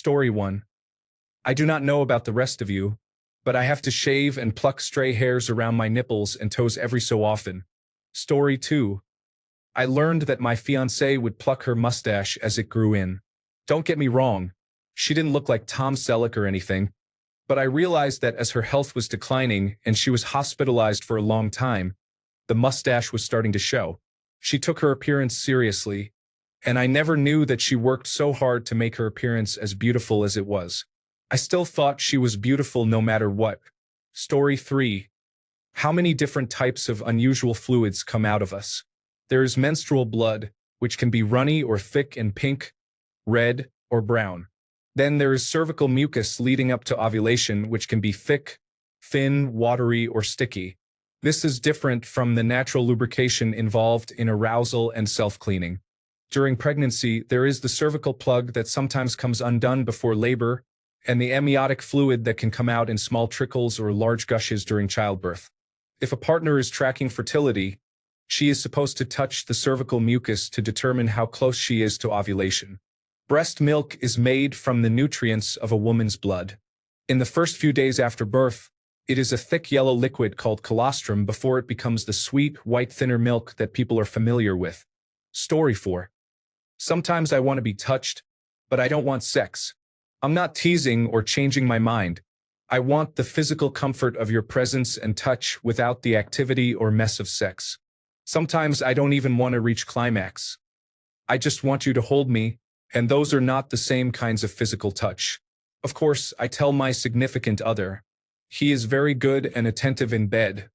Story 1. I do not know about the rest of you, but I have to shave and pluck stray hairs around my nipples and toes every so often. Story 2. I learned that my fiancée would pluck her mustache as it grew in. Don't get me wrong, she didn't look like Tom Selleck or anything, but I realized that as her health was declining and she was hospitalized for a long time, the mustache was starting to show. She took her appearance seriously, and I never knew that she worked so hard to make her appearance as beautiful as it was. I still thought she was beautiful no matter what. Story 3. How many different types of unusual fluids come out of us? There is menstrual blood, which can be runny or thick and pink, red, or brown. Then there is cervical mucus leading up to ovulation, which can be thick, thin, watery, or sticky. This is different from the natural lubrication involved in arousal and self-cleaning. During pregnancy, there is the cervical plug that sometimes comes undone before labor, and the amniotic fluid that can come out in small trickles or large gushes during childbirth. If a partner is tracking fertility, she is supposed to touch the cervical mucus to determine how close she is to ovulation. Breast milk is made from the nutrients of a woman's blood. In the first few days after birth, it is a thick yellow liquid called colostrum before it becomes the sweet, white, thinner milk that people are familiar with. Story 4. Sometimes I want to be touched, but I don't want sex. I'm not teasing or changing my mind. I want the physical comfort of your presence and touch without the activity or mess of sex. Sometimes I don't even want to reach climax. I just want you to hold me, and those are not the same kinds of physical touch. Of course, I tell my significant other. He is very good and attentive in bed.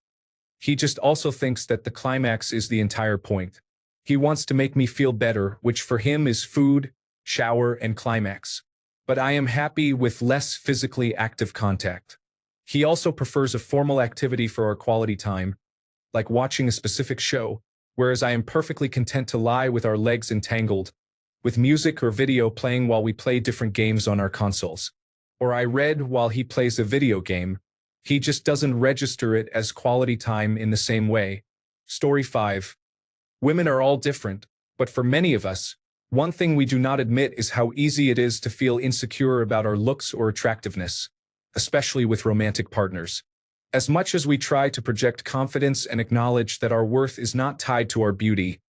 He just also thinks that the climax is the entire point. He wants to make me feel better, which for him is food, shower, and climax. But I am happy with less physically active contact. He also prefers a formal activity for our quality time, like watching a specific show, whereas I am perfectly content to lie with our legs entangled, with music or video playing while we play different games on our consoles. Or I read while he plays a video game. He just doesn't register it as quality time in the same way. Story 5. Women are all different, but for many of us, one thing we do not admit is how easy it is to feel insecure about our looks or attractiveness, especially with romantic partners. As much as we try to project confidence and acknowledge that our worth is not tied to our beauty,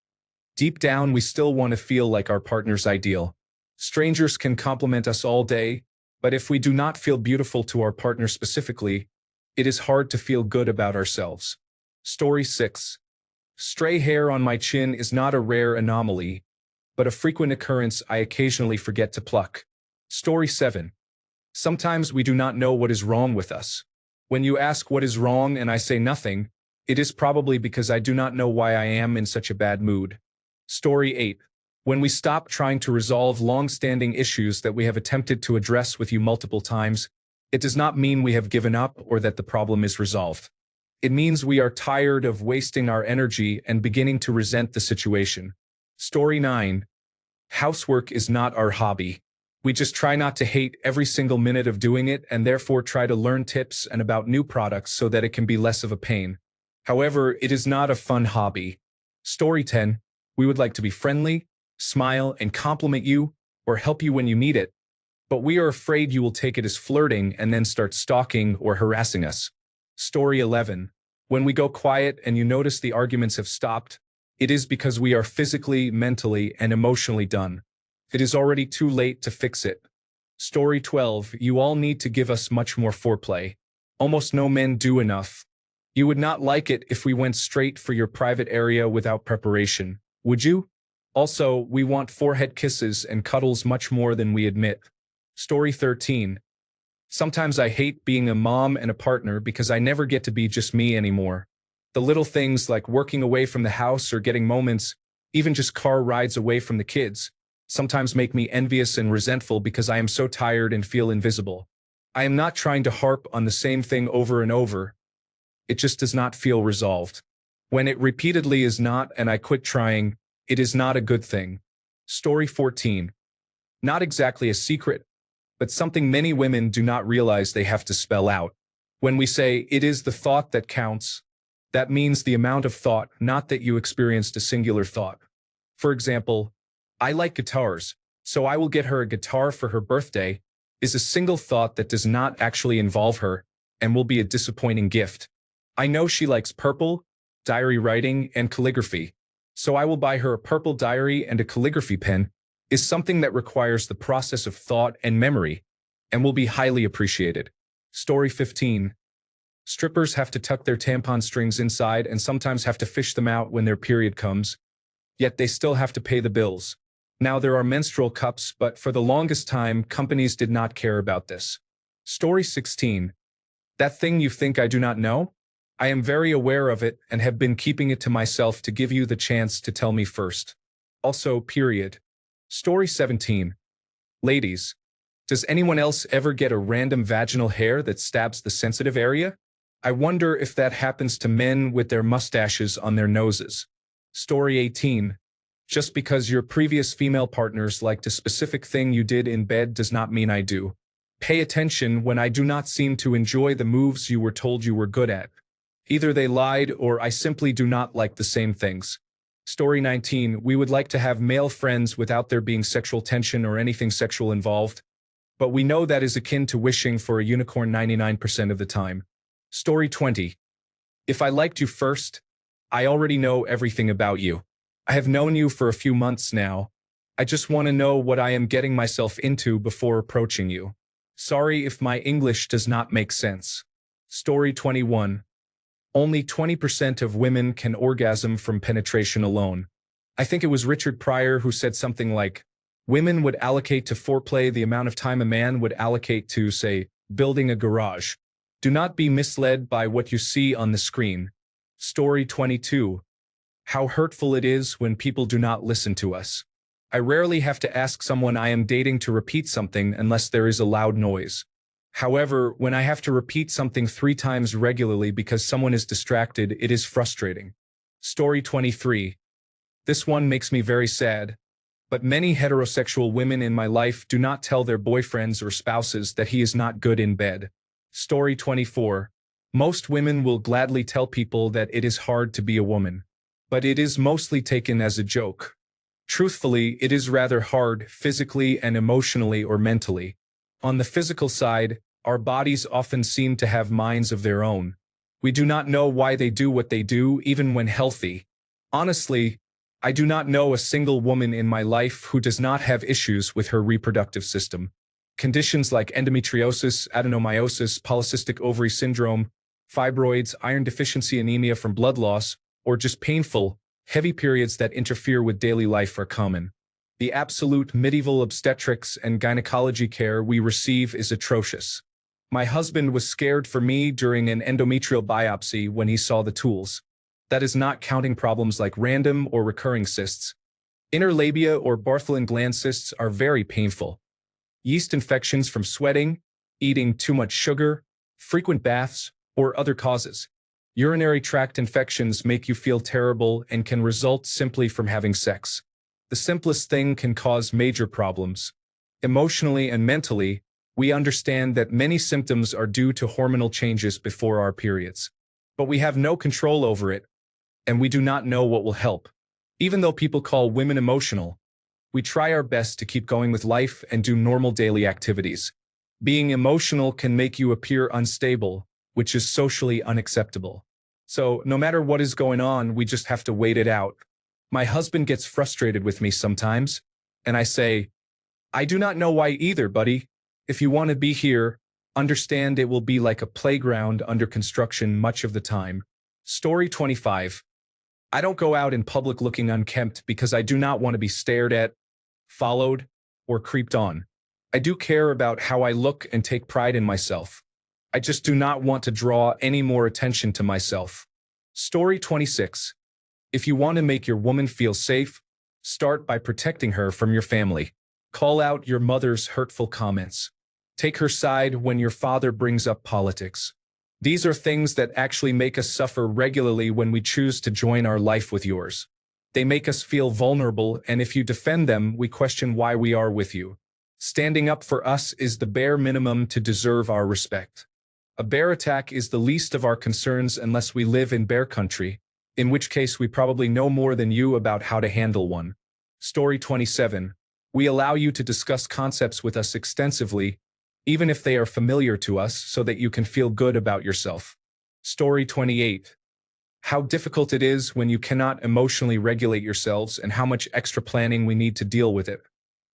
deep down we still want to feel like our partner's ideal. Strangers can compliment us all day, but if we do not feel beautiful to our partner specifically, it is hard to feel good about ourselves. Story 6. Stray hair on my chin is not a rare anomaly, but a frequent occurrence I occasionally forget to pluck. Story 7. Sometimes we do not know what is wrong with us. When you ask what is wrong and I say nothing, it is probably because I do not know why I am in such a bad mood. Story 8. When we stop trying to resolve long-standing issues that we have attempted to address with you multiple times, it does not mean we have given up or that the problem is resolved. It means we are tired of wasting our energy and beginning to resent the situation. Story 9. Housework is not our hobby. We just try not to hate every single minute of doing it and therefore try to learn tips and about new products so that it can be less of a pain. However, it is not a fun hobby. Story 10. We would like to be friendly, smile, and compliment you, or help you when you need it, but we are afraid you will take it as flirting and then start stalking or harassing us. Story 11. When we go quiet and you notice the arguments have stopped, it is because we are physically, mentally, and emotionally done. It is already too late to fix it. Story 12. You all need to give us much more foreplay. Almost no men do enough. You would not like it if we went straight for your private area without preparation, would you? Also, we want forehead kisses and cuddles much more than we admit. Story 13. Sometimes I hate being a mom and a partner because I never get to be just me anymore. The little things like working away from the house or getting moments, even just car rides away from the kids, sometimes make me envious and resentful because I am so tired and feel invisible. I am not trying to harp on the same thing over and over. It just does not feel resolved. When it repeatedly is not and I quit trying, it is not a good thing. Story 14. Not exactly a secret, but something many women do not realize they have to spell out. When we say, it is the thought that counts, that means the amount of thought, not that you experienced a singular thought. For example, I like guitars, so I will get her a guitar for her birthday, is a single thought that does not actually involve her and will be a disappointing gift. I know she likes purple, diary writing, and calligraphy, so I will buy her a purple diary and a calligraphy pen is something that requires the process of thought and memory and will be highly appreciated. Story 15. Strippers have to tuck their tampon strings inside and sometimes have to fish them out when their period comes, yet they still have to pay the bills. Now there are menstrual cups, but for the longest time, companies did not care about this. Story 16. That thing you think I do not know? I am very aware of it and have been keeping it to myself to give you the chance to tell me first. Also, period. Story 17. Ladies, does anyone else ever get a random vaginal hair that stabs the sensitive area? I wonder if that happens to men with their mustaches on their noses. Story 18. Just because your previous female partners liked a specific thing you did in bed does not mean I do. Pay attention when I do not seem to enjoy the moves you were told you were good at. Either they lied or I simply do not like the same things. Story 19. We would like to have male friends without there being sexual tension or anything sexual involved, but we know that is akin to wishing for a unicorn 99% of the time. Story 20. If I liked you first, I already know everything about you. I have known you for a few months now. I just want to know what I am getting myself into before approaching you. Sorry if my English does not make sense. Story 21. Only 20% of women can orgasm from penetration alone. I think it was Richard Pryor who said something like, women would allocate to foreplay the amount of time a man would allocate to, say, building a garage. Do not be misled by what you see on the screen. Story 22. How hurtful it is when people do not listen to us. I rarely have to ask someone I am dating to repeat something unless there is a loud noise. However, when I have to repeat something 3 times regularly because someone is distracted, it is frustrating. Story 23. This one makes me very sad, but many heterosexual women in my life do not tell their boyfriends or spouses that he is not good in bed. Story 24. Most women will gladly tell people that it is hard to be a woman, but it is mostly taken as a joke. Truthfully, it is rather hard physically and emotionally or mentally. On the physical side, our bodies often seem to have minds of their own. We do not know why they do what they do, even when healthy. Honestly, I do not know a single woman in my life who does not have issues with her reproductive system. Conditions like endometriosis, adenomyosis, polycystic ovary syndrome, fibroids, iron deficiency anemia from blood loss, or just painful, heavy periods that interfere with daily life are common. The absolute medieval obstetrics and gynecology care we receive is atrocious. My husband was scared for me during an endometrial biopsy when he saw the tools. That is not counting problems like random or recurring cysts. Interlabia or Bartholin gland cysts are very painful. Yeast infections from sweating, eating too much sugar, frequent baths, or other causes. Urinary tract infections make you feel terrible and can result simply from having sex. The simplest thing can cause major problems. Emotionally and mentally, we understand that many symptoms are due to hormonal changes before our periods. But we have no control over it, and we do not know what will help. Even though people call women emotional, we try our best to keep going with life and do normal daily activities. Being emotional can make you appear unstable, which is socially unacceptable. So, no matter what is going on, we just have to wait it out. My husband gets frustrated with me sometimes, and I say, I do not know why either, buddy. If you want to be here, understand it will be like a playground under construction much of the time. Story 25. I don't go out in public looking unkempt because I do not want to be stared at, followed, or creeped on. I do care about how I look and take pride in myself. I just do not want to draw any more attention to myself. Story 26. If you want to make your woman feel safe, start by protecting her from your family. Call out your mother's hurtful comments. Take her side when your father brings up politics. These are things that actually make us suffer regularly when we choose to join our life with yours. They make us feel vulnerable, and if you defend them, we question why we are with you. Standing up for us is the bare minimum to deserve our respect. A bear attack is the least of our concerns unless we live in bear country, in which case we probably know more than you about how to handle one. Story 27. We allow you to discuss concepts with us extensively, even if they are familiar to us, so that you can feel good about yourself. Story 28. How difficult it is when you cannot emotionally regulate yourselves and how much extra planning we need to deal with it.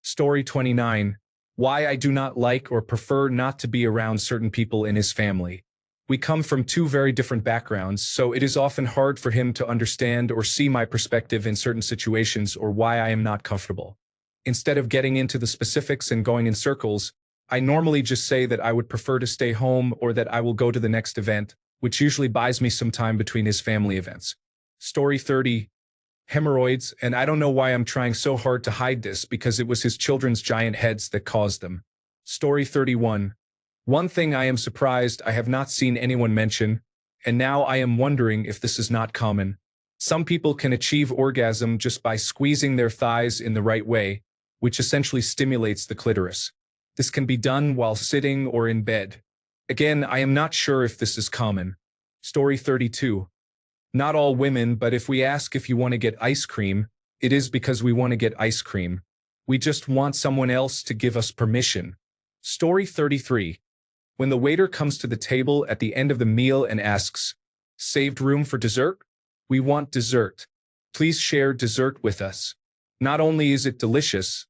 Story 29. Why I do not like or prefer not to be around certain people in his family. We come from two very different backgrounds, so it is often hard for him to understand or see my perspective in certain situations or why I am not comfortable. Instead of getting into the specifics and going in circles, I normally just say that I would prefer to stay home or that I will go to the next event, which usually buys me some time between his family events. Story 30. Hemorrhoids, and I don't know why I'm trying so hard to hide this because it was his children's giant heads that caused them. Story 31. One thing I am surprised I have not seen anyone mention, and now I am wondering if this is not common. Some people can achieve orgasm just by squeezing their thighs in the right way, which essentially stimulates the clitoris. This can be done while sitting or in bed. Again, I am not sure if this is common. Story 32. Not all women, but if we ask if you want to get ice cream, it is because we want to get ice cream. We just want someone else to give us permission. Story 33. When the waiter comes to the table at the end of the meal and asks, "Saved room for dessert?" We want dessert. Please share dessert with us. Not only is it delicious,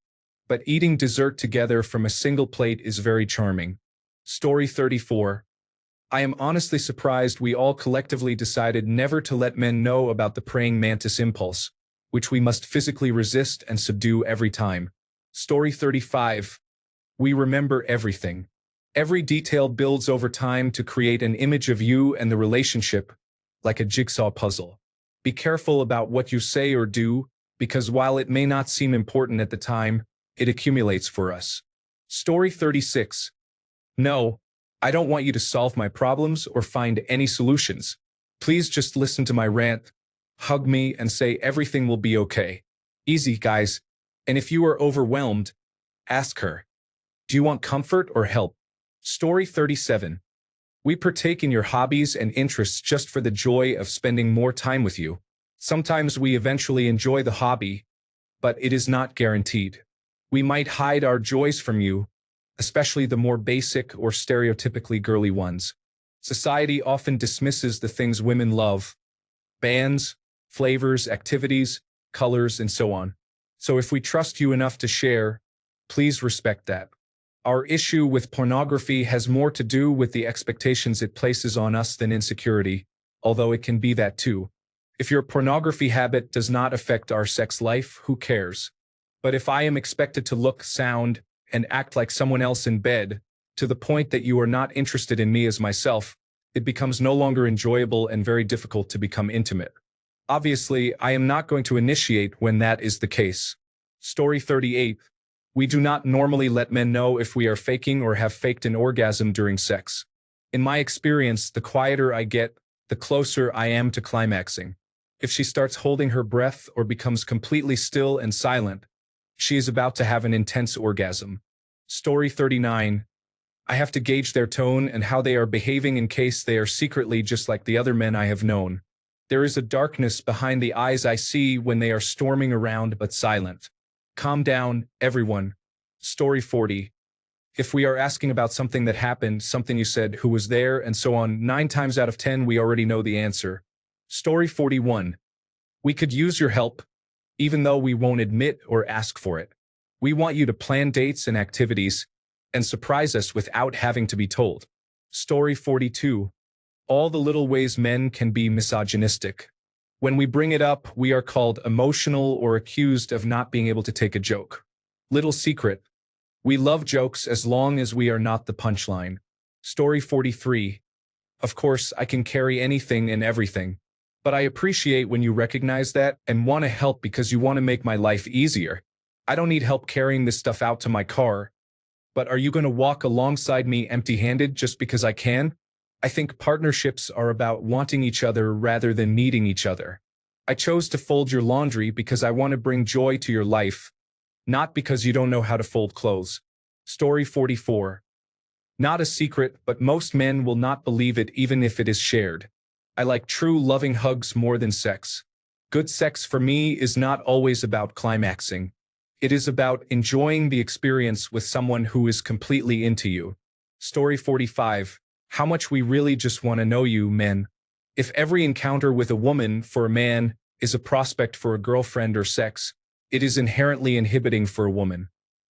but eating dessert together from a single plate is very charming. Story 34. I am honestly surprised we all collectively decided never to let men know about the praying mantis impulse, which we must physically resist and subdue every time. Story 35. We remember everything. Every detail builds over time to create an image of you and the relationship, like a jigsaw puzzle. Be careful about what you say or do, because while it may not seem important at the time, it accumulates for us. Story 36. No, I don't want you to solve my problems or find any solutions. Please just listen to my rant, hug me, and say everything will be okay. Easy, guys. And if you are overwhelmed, ask her. Do you want comfort or help? Story 37. We partake in your hobbies and interests just for the joy of spending more time with you. Sometimes we eventually enjoy the hobby, but it is not guaranteed. We might hide our joys from you, especially the more basic or stereotypically girly ones. Society often dismisses the things women love: bands, flavors, activities, colors, and so on. So if we trust you enough to share, please respect that. Our issue with pornography has more to do with the expectations it places on us than insecurity, although it can be that too. If your pornography habit does not affect our sex life, who cares? But if I am expected to look, sound, and act like someone else in bed, to the point that you are not interested in me as myself, it becomes no longer enjoyable and very difficult to become intimate. Obviously, I am not going to initiate when that is the case. Story 38. We do not normally let men know if we are faking or have faked an orgasm during sex. In my experience, the quieter I get, the closer I am to climaxing. If she starts holding her breath or becomes completely still and silent, she is about to have an intense orgasm. Story 39. I have to gauge their tone and how they are behaving in case they are secretly just like the other men I have known. There is a darkness behind the eyes I see when they are storming around but silent. Calm down, everyone. Story 40. If we are asking about something that happened, something you said, who was there, and so on, 9 times out of 10 we already know the answer. Story 41. We could use your help, even though we won't admit or ask for it. We want you to plan dates and activities, and surprise us without having to be told. Story 42. All the little ways men can be misogynistic. When we bring it up, we are called emotional or accused of not being able to take a joke. Little secret. We love jokes as long as we are not the punchline. Story 43. Of course, I can carry anything and everything. But I appreciate when you recognize that and want to help because you want to make my life easier. I don't need help carrying this stuff out to my car. But are you going to walk alongside me empty-handed just because I can? I think partnerships are about wanting each other rather than needing each other. I chose to fold your laundry because I want to bring joy to your life, not because you don't know how to fold clothes. Story 44. Not a secret, but most men will not believe it even if it is shared. I like true loving hugs more than sex. Good sex for me is not always about climaxing. It is about enjoying the experience with someone who is completely into you. Story 45. How much we really just want to know you, men. If every encounter with a woman for a man is a prospect for a girlfriend or sex, it is inherently inhibiting for a woman.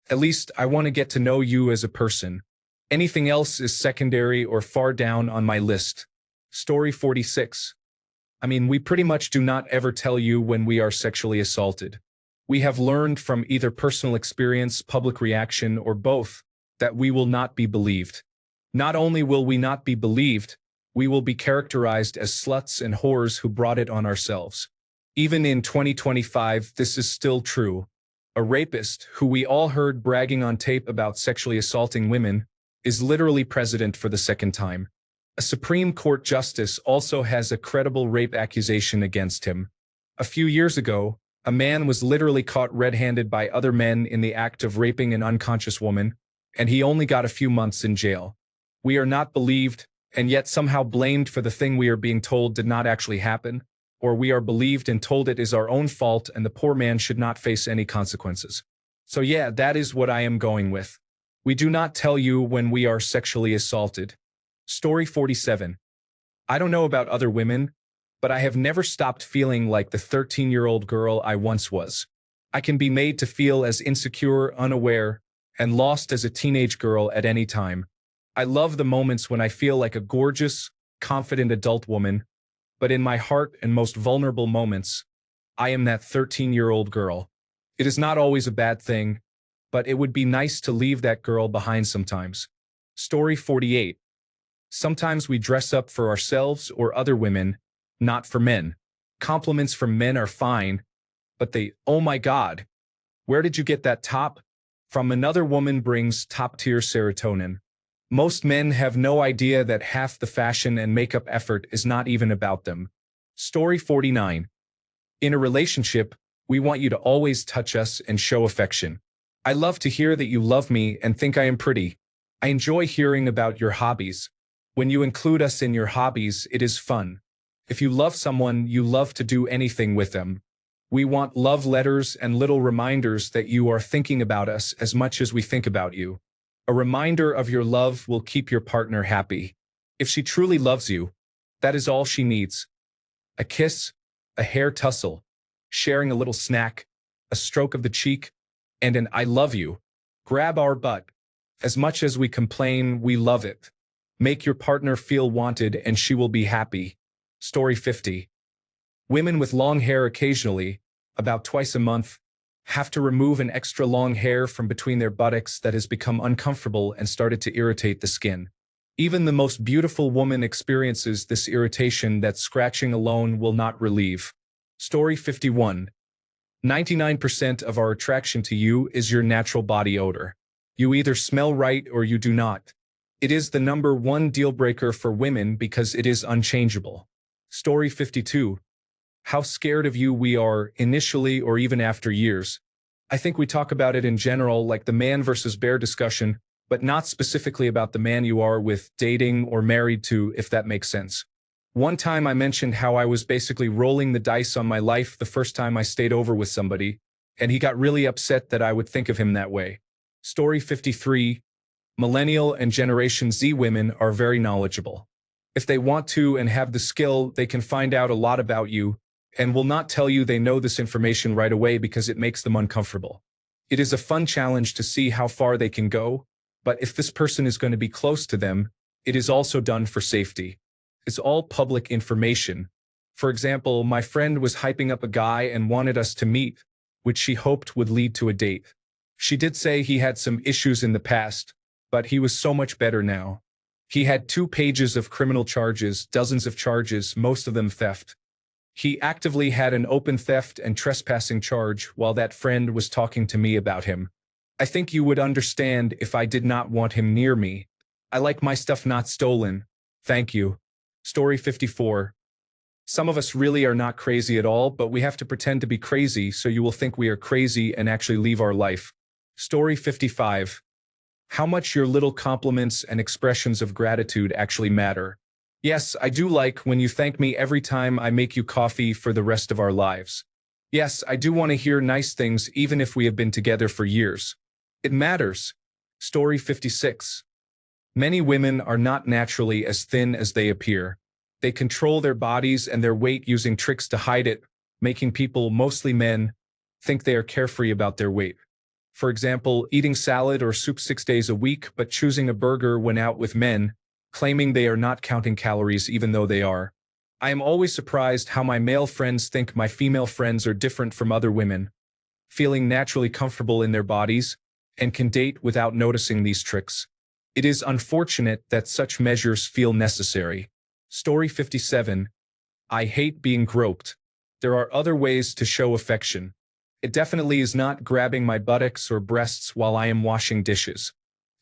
At least I want to get to know you as a person. Anything else is secondary or far down on my list. Story 46. We pretty much do not ever tell you when we are sexually assaulted. We have learned from either personal experience, public reaction, or both that we will not be believed. Not only will we not be believed, we will be characterized as sluts and whores who brought it on ourselves. Even in 2025, this is still true. A rapist, who we all heard bragging on tape about sexually assaulting women, is literally president for the second time. A Supreme Court justice also has a credible rape accusation against him. A few years ago, a man was literally caught red-handed by other men in the act of raping an unconscious woman, and he only got a few months in jail. We are not believed, and yet somehow blamed for the thing we are being told did not actually happen, or we are believed and told it is our own fault and the poor man should not face any consequences. So yeah, that is what I am going with. We do not tell you when we are sexually assaulted. Story 47. I don't know about other women, but I have never stopped feeling like the 13-year-old girl I once was. I can be made to feel as insecure, unaware, and lost as a teenage girl at any time. I love the moments when I feel like a gorgeous, confident adult woman, but in my heart and most vulnerable moments, I am that 13-year-old girl. It is not always a bad thing, but it would be nice to leave that girl behind sometimes. Story 48. Sometimes we dress up for ourselves or other women, not for men. Compliments from men are fine, but oh my God, where did you get that top? From another woman brings top-tier serotonin. Most men have no idea that half the fashion and makeup effort is not even about them. Story 49. In a relationship, we want you to always touch us and show affection. I love to hear that you love me and think I am pretty. I enjoy hearing about your hobbies. When you include us in your hobbies, it is fun. If you love someone, you love to do anything with them. We want love letters and little reminders that you are thinking about us as much as we think about you. A reminder of your love will keep your partner happy. If she truly loves you, that is all she needs. A kiss, a hair tussle, sharing a little snack, a stroke of the cheek, and an I love you. Grab our butt. As much as we complain, we love it. Make your partner feel wanted and she will be happy. Story 50. Women with long hair occasionally, about twice a month, have to remove an extra long hair from between their buttocks that has become uncomfortable and started to irritate the skin. Even the most beautiful woman experiences this irritation that scratching alone will not relieve. Story 51. 99% of our attraction to you is your natural body odor. You either smell right or you do not. It is the #1 deal breaker for women because it is unchangeable. Story 52. How scared of you we are, initially or even after years. I think we talk about it in general, like the man versus bear discussion, but not specifically about the man you are with, dating, or married to, if that makes sense. One time I mentioned how I was basically rolling the dice on my life the first time I stayed over with somebody, and he got really upset that I would think of him that way. Story 53. Millennial and Generation Z women are very knowledgeable. If they want to and have the skill, they can find out a lot about you, and will not tell you they know this information right away because it makes them uncomfortable. It is a fun challenge to see how far they can go, but if this person is going to be close to them, it is also done for safety. It's all public information. For example, my friend was hyping up a guy and wanted us to meet, which she hoped would lead to a date. She did say he had some issues in the past, but he was so much better now. He had 2 pages of criminal charges, dozens of charges, most of them theft. He actively had an open theft and trespassing charge while that friend was talking to me about him. I think you would understand if I did not want him near me. I like my stuff not stolen. Thank you. Story 54. Some of us really are not crazy at all, but we have to pretend to be crazy so you will think we are crazy and actually leave our life. Story 55. How much your little compliments and expressions of gratitude actually matter. Yes, I do like when you thank me every time I make you coffee for the rest of our lives. Yes, I do want to hear nice things even if we have been together for years. It matters. Story 56. Many women are not naturally as thin as they appear. They control their bodies and their weight using tricks to hide it, making people, mostly men, think they are carefree about their weight. For example, eating salad or soup 6 days a week but choosing a burger when out with men, claiming they are not counting calories even though they are. I am always surprised how my male friends think my female friends are different from other women, feeling naturally comfortable in their bodies, and can date without noticing these tricks. It is unfortunate that such measures feel necessary. Story 57. I hate being groped. There are other ways to show affection. It definitely is not grabbing my buttocks or breasts while I am washing dishes.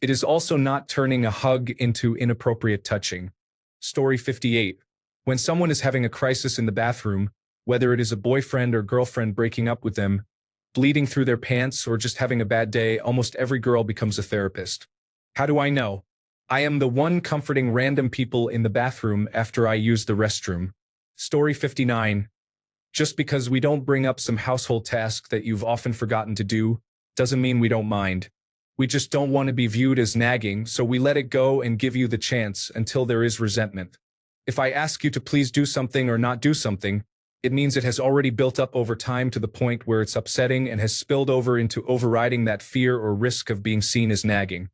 It is also not turning a hug into inappropriate touching. Story 58. When someone is having a crisis in the bathroom, whether it is a boyfriend or girlfriend breaking up with them, bleeding through their pants, or just having a bad day, almost every girl becomes a therapist. How do I know? I am the one comforting random people in the bathroom after I use the restroom. Story 59. Just because we don't bring up some household task that you've often forgotten to do, doesn't mean we don't mind. We just don't want to be viewed as nagging, so we let it go and give you the chance until there is resentment. If I ask you to please do something or not do something, it means it has already built up over time to the point where it's upsetting and has spilled over into overriding that fear or risk of being seen as nagging.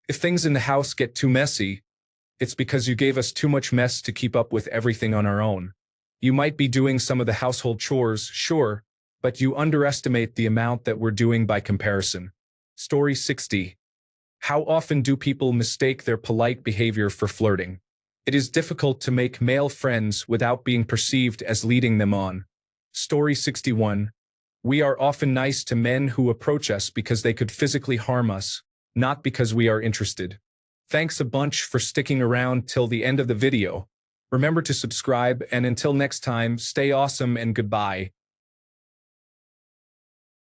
If things in the house get too messy, it's because you gave us too much mess to keep up with everything on our own. You might be doing some of the household chores, sure, but you underestimate the amount that we're doing by comparison. Story 60. How often do people mistake their polite behavior for flirting? It is difficult to make male friends without being perceived as leading them on. Story 61. We are often nice to men who approach us because they could physically harm us, not because we are interested. Thanks a bunch for sticking around till the end of the video. Remember to subscribe, and until next time, stay awesome and goodbye.